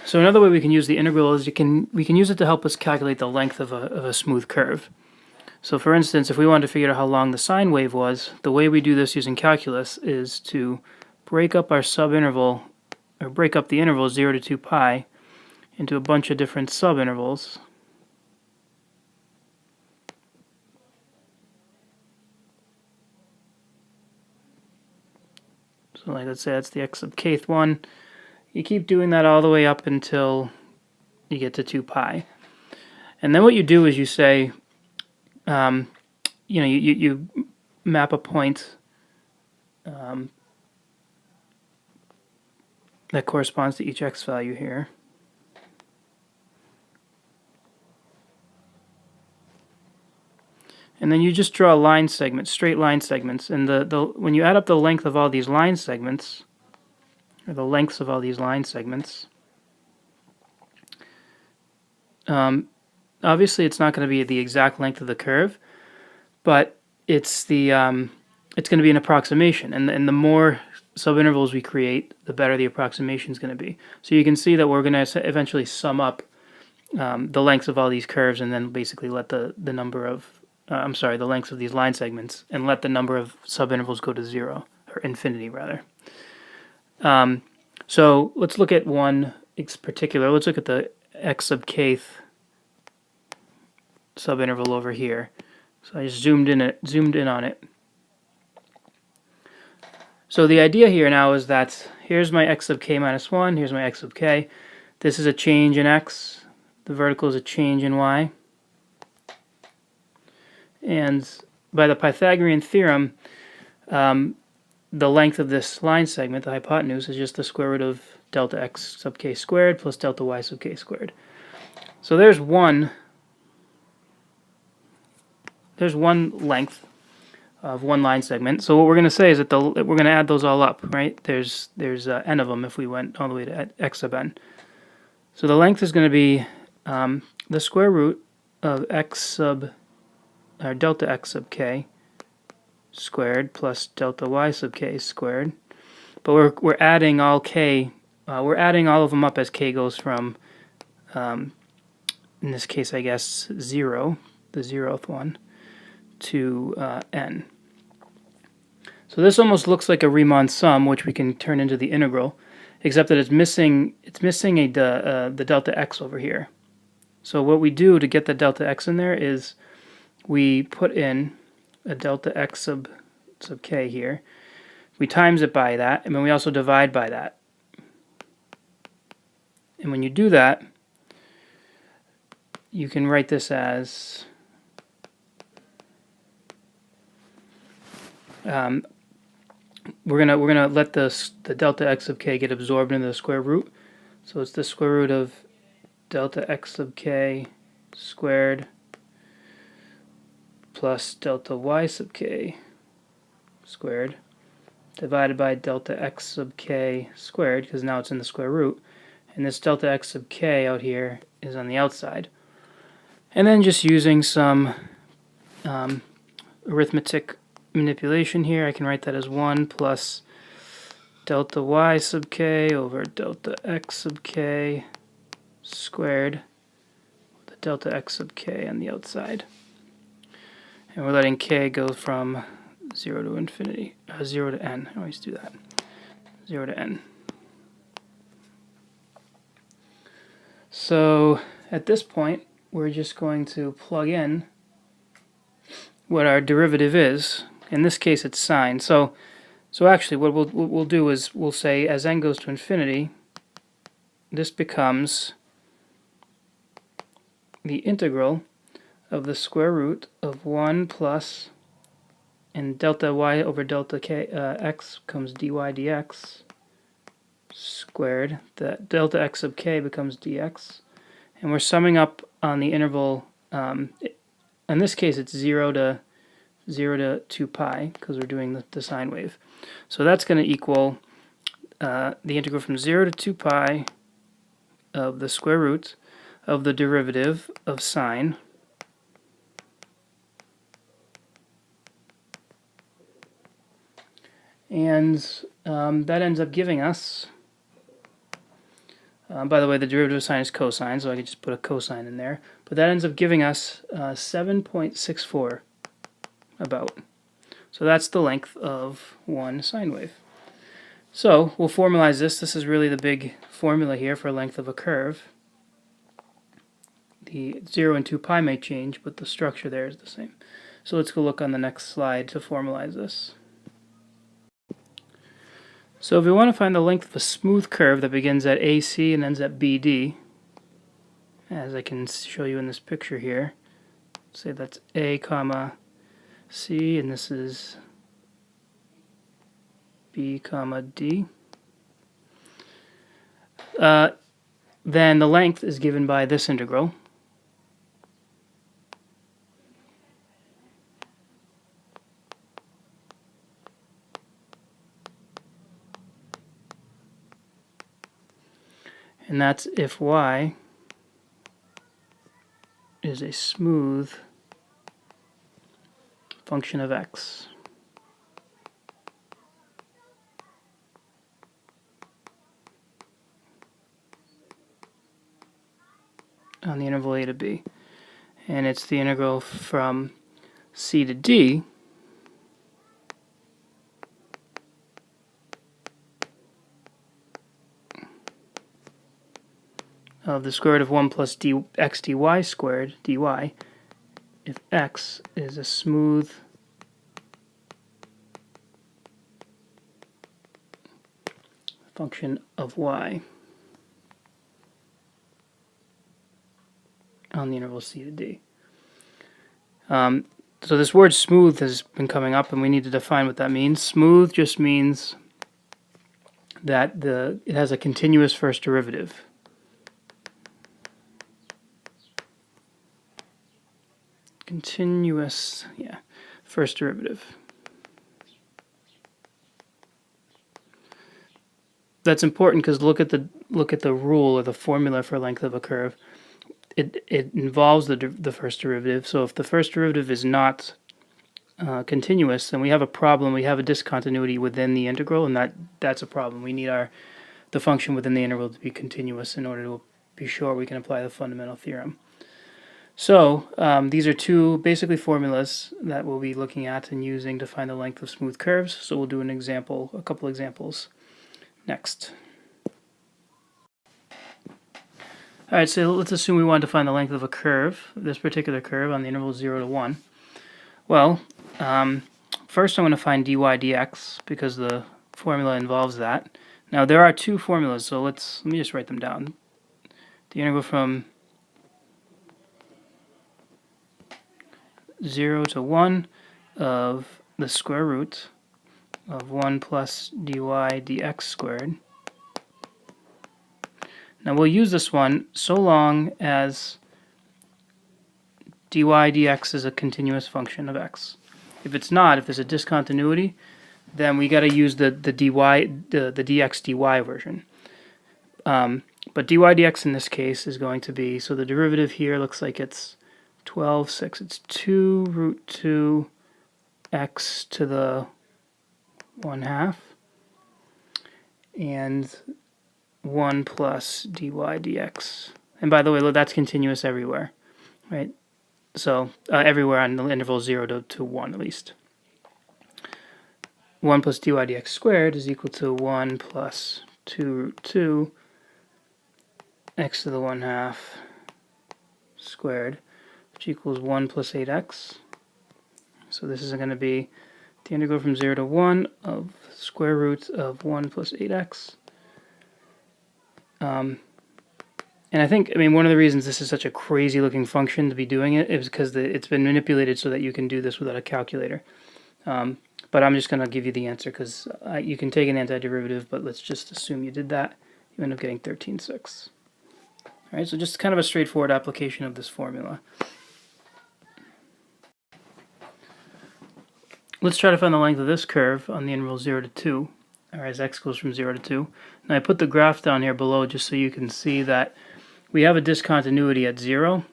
So another way we can use the integral is we can use it to help us calculate the length of a smooth curve. So for instance, if we wanted to figure out how long the sine wave was, the way we do this using calculus is to break up our subinterval, or break up the interval 0 to 2 pi into a bunch of different subintervals. So like let's say that's the x sub kth one. You keep doing that all the way up until you get to 2 pi. And then what you do is you say, you map a point that corresponds to each x value here. And then you just draw line segments, straight line segments. And when you add up the length of all these line segments, or the lengths of all these line segments, obviously it's not going to be the exact length of the curve, but it's going to be an approximation. And the more subintervals we create, the better the approximation is going to be. So you can see that we're going to eventually sum up the lengths of all these curves, and then basically let the number of the lengths of these line segments, and let the number of subintervals go to 0, or infinity rather. So let's look at one particular. Let's look at the x sub kth subinterval over here. So I just zoomed in on it. So the idea here now is that here's my x sub k minus 1, here's my x sub k. This is a change in x. The vertical is a change in y. And by the Pythagorean theorem, the length of this line segment, the hypotenuse, is just the square root of delta x sub k squared plus delta y sub k squared. So there's one length of one line segment. So what we're going to say is that we're going to add those all up, right? There's n of them if we went all the way to x sub n. So the length is going to be the square root of delta x sub k squared plus delta y sub k squared. But we're adding all k. We're adding all of them up as k goes from, in this case, I guess 0, the 0th one, to n. So this almost looks like a Riemann sum, which we can turn into the integral, except that it's missing the delta x over here. So what we do to get the delta x in there is we put in a delta x sub k here. We times it by that, and then we also divide by that. And when you do that, you can write this as we're gonna let the delta x sub k get absorbed into the square root. So it's the square root of delta x sub k squared plus delta y sub k squared divided by delta x sub k squared, because now it's in the square root, and this delta x sub k out here is on the outside. And then just using some arithmetic manipulation here, I can write that as 1 plus delta y sub k over delta x sub k squared, with the delta x sub k on the outside. And we're letting k go from 0 to infinity, 0 to n. I always do that. 0 to n. So at this point, we're just going to plug in what our derivative is. In this case, it's sine. So actually, what we'll do is we'll say as n goes to infinity, this becomes the integral of the square root of 1 plus, and delta y over delta k x becomes dy dx squared. The delta x sub k becomes dx. And we're summing up on the interval, in this case it's 0 to 2 pi, because we're doing the sine wave. So that's going to equal the integral from 0 to 2 pi of the square root of the derivative of sine and that ends up giving us By the way, the derivative of sine is cosine, so I could just put a cosine in there. But that ends up giving us 7.64 about. So that's the length of one sine wave. So we'll formalize this. This is really the big formula here for length of a curve. The 0 and 2 pi may change, but the structure there is the same. So let's go look on the next slide to formalize this. So if we want to find the length of a smooth curve that begins at AC and ends at BD, as I can show you in this picture here, say that's A comma C and this is B comma D, then the length is given by this integral. And that's if y is a smooth function of x. On the interval a to b. And it's the integral from c to d of the square root of 1 plus dx dy squared dy if x is a smooth function of y on the interval c to d. So this word smooth has been coming up and we need to define what that means. Smooth just means that it has a continuous first derivative. Continuous, first derivative. That's important because look at the rule or the formula for length of a curve. It involves the first derivative. So if the first derivative is not continuous, then we have a problem. We have a discontinuity within the integral, and that's a problem. We need the function within the integral to be continuous in order to be sure we can apply the fundamental theorem. So these are two basically formulas that we'll be looking at and using to find the length of smooth curves. So we'll do a couple examples next. Alright, so let's assume we want to find the length of a curve, this particular curve on the interval 0 to 1. Well, first I'm going to find dy dx because the formula involves that. Now there are two formulas, so let me just write them down. The integral from 0 to 1 of the square root of 1 plus dy dx squared. Now we'll use this one so long as dy dx is a continuous function of x. If it's not, if there's a discontinuity, then we got to use the dx dy version. But dy dx in this case is going to be, so the derivative here looks like it's 12/6. It's 2 root 2 x to the 1/2 and 1 plus dy dx. And by the way, that's continuous everywhere, right? So everywhere on the interval 0 to 1 at least. 1 plus dy dx squared is equal to 1 plus 2 root 2 x to the 1/2 squared, which equals 1 plus 8x. So this is going to be the integral from 0 to 1 of square root of 1 plus 8x. And I think, one of the reasons this is such a crazy looking function to be doing it is because it's been manipulated so that you can do this without a calculator. But I'm just going to give you the answer because you can take an antiderivative, but let's just assume you did that. You end up getting 13/6. All right, so just kind of a straightforward application of this formula. Let's try to find the length of this curve on the interval 0 to 2, or as x goes from 0 to 2. Now I put the graph down here below just so you can see that we have a discontinuity at 0.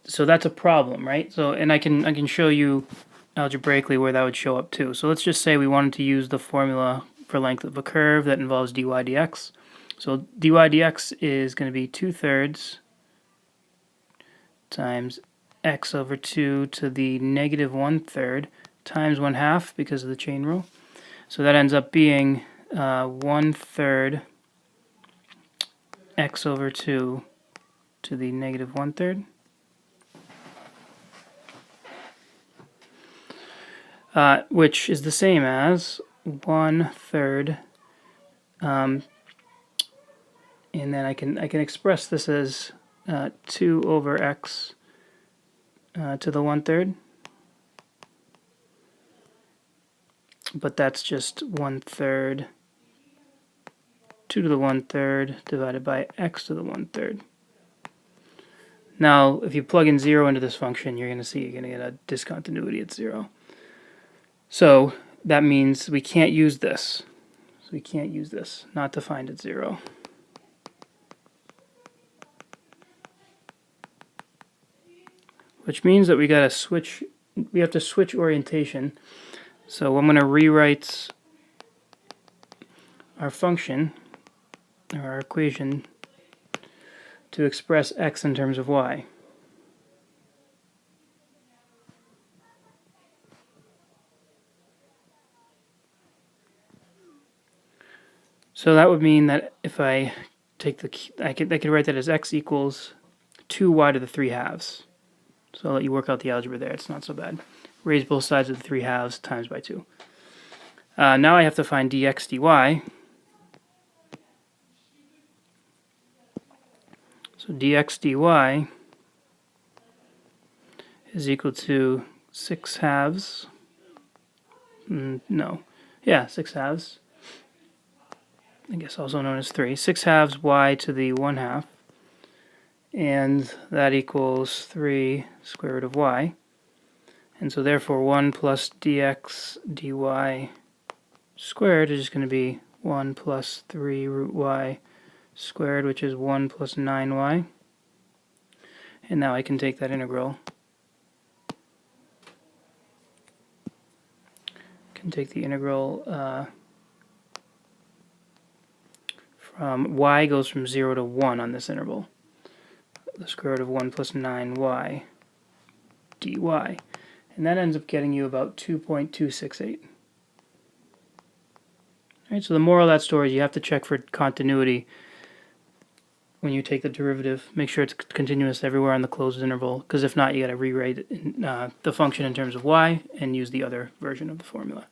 So that's a problem, right? So, and I can show you algebraically where that would show up too. So let's just say we wanted to use the formula for length of a curve that involves dy dx. So dy dx is going to be 2/3 times x over 2 to the negative 1/3 times 1/2 because of the chain rule. So that ends up being 1/3 x over 2 to the negative 1/3. Which is the same as 1/3, and then I can express this as 2 over x to the 1/3, but that's just 1/3, 2 to the 1/3 divided by x to the 1/3. Now, if you plug in 0 into this function, you're going to see you're going to get a discontinuity at 0. So that means we can't use this. So we can't use this, not defined at 0. Which means that we have to switch orientation. So I'm going to rewrite our function, or our equation, to express x in terms of y. So that would mean that if I take I could write that as x equals 2y to the 3/2. So I'll let you work out the algebra there. It's not so bad. Raise both sides of the 3/2 times by 2. Now I have to find dx dy. So dx dy is equal to 6/2. 6/2. I guess also known as 3. 6/2 y to the 1/2. And that equals 3 square root of y. And so therefore 1 plus dx dy squared is just going to be 1 plus 3 root y squared, which is 1 plus 9y. And now I can take that integral. Can take the integral from y goes from 0 to 1 on this interval. The square root of 1 plus 9y dy. And that ends up getting you about 2.268. Alright, so the moral of that story is you have to check for continuity when you take the derivative. Make sure it's continuous everywhere on the closed interval, because if not, you got to rewrite the function in terms of y and use the other version of the formula.